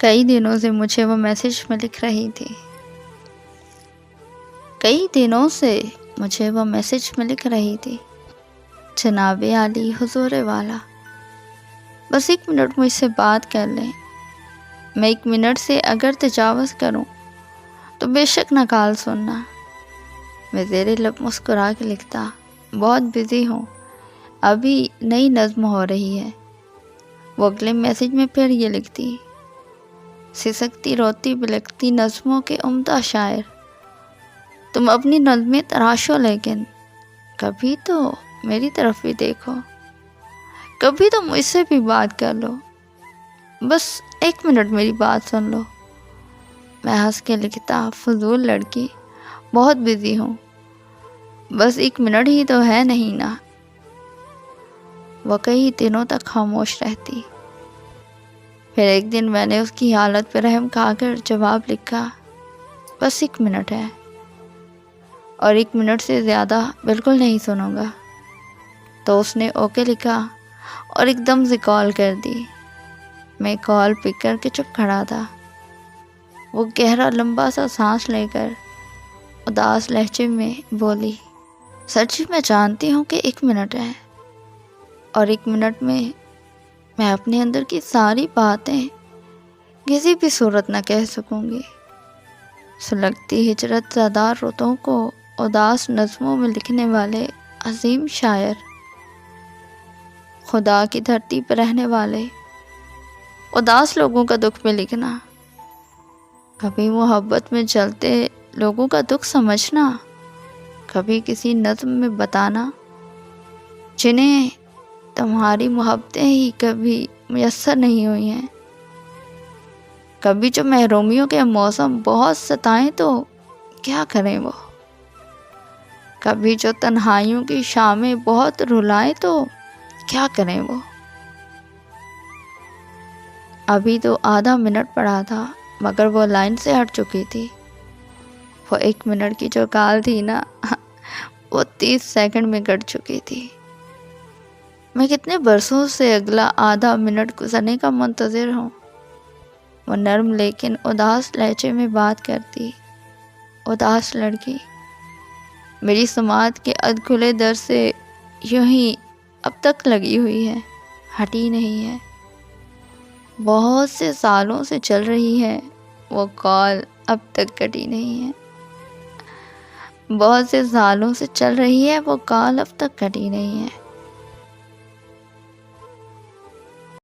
کئی دنوں سے مجھے وہ میسج میں لکھ رہی تھی جناب عالی حضور والا، بس 1 منٹ مجھ سے بات کر لیں۔ میں 1 منٹ سے اگر تجاوز کروں تو بے شک نہ کال سننا۔ میں زیر لب مسکرا کے لکھتا، بہت بزی ہوں، ابھی نئی نظم ہو رہی ہے۔ وہ اگلے میسج میں پھر یہ لکھتی، سسکتی روتی بلکتی نظموں کے عمدہ شاعر، تم اپنی نظمیں تراشو لیکن کبھی تو میری طرف بھی دیکھو، کبھی تو مجھ سے بھی بات کر لو، بس 1 منٹ میری بات سن لو۔ میں ہنس کے لکھتا، فضول لڑکی، بہت بزی ہوں، بس 1 منٹ ہی تو ہے نہیں نا۔ وہ کئی دنوں تک خاموش رہتی، پھر ایک دن میں نے اس کی حالت پر رحم کھا کر جواب لکھا، بس 1 منٹ ہے، اور 1 منٹ سے زیادہ بالکل نہیں سنوں گا۔ تو اس نے اوکے لکھا اور ایک دم سے کال کر دی۔ میں کال پک کر کے چپ کھڑا تھا۔ وہ گہرا لمبا سا سانس لے کر اداس لہجے میں بولی، سچی میں جانتی ہوں کہ 1 منٹ ہے، اور 1 منٹ میں اپنے اندر کی ساری باتیں کسی بھی صورت نہ کہہ سکوں گی۔ سلگتی ہجرت زدہ رتوں کو اداس نظموں میں لکھنے والے عظیم شاعر، خدا کی دھرتی پر رہنے والے اداس لوگوں کا دکھ میں لکھنا، کبھی محبت میں جلتے لوگوں کا دکھ سمجھنا، کبھی کسی نظم میں بتانا جنہیں تمہاری محبتیں ہی کبھی میسر نہیں ہوئی ہیں، کبھی جو محرومیوں کے موسم بہت ستائیں تو کیا کریں وہ، کبھی جو تنہائیوں کی شامیں بہت رلائیں تو کیا کریں وہ۔ ابھی تو آدھا منٹ پڑا تھا مگر وہ لائن سے ہٹ چکی تھی۔ وہ 1 منٹ کی جو کال تھی نا، وہ 30 سیکنڈ میں کٹ چکی تھی۔ میں کتنے برسوں سے اگلا آدھا منٹ گزرنے کا منتظر ہوں۔ وہ نرم لیکن اداس لہجے میں بات کرتی، اداس لڑکی میری سماعت کے ادکھلے در سے یوں ہی اب تک لگی ہوئی ہے، ہٹی نہیں ہے۔ بہت سے سالوں سے چل رہی ہے وہ کال، اب تک کٹی نہیں ہے۔ بہت سے سالوں سے چل رہی ہے وہ کال، اب تک کٹی نہیں ہے۔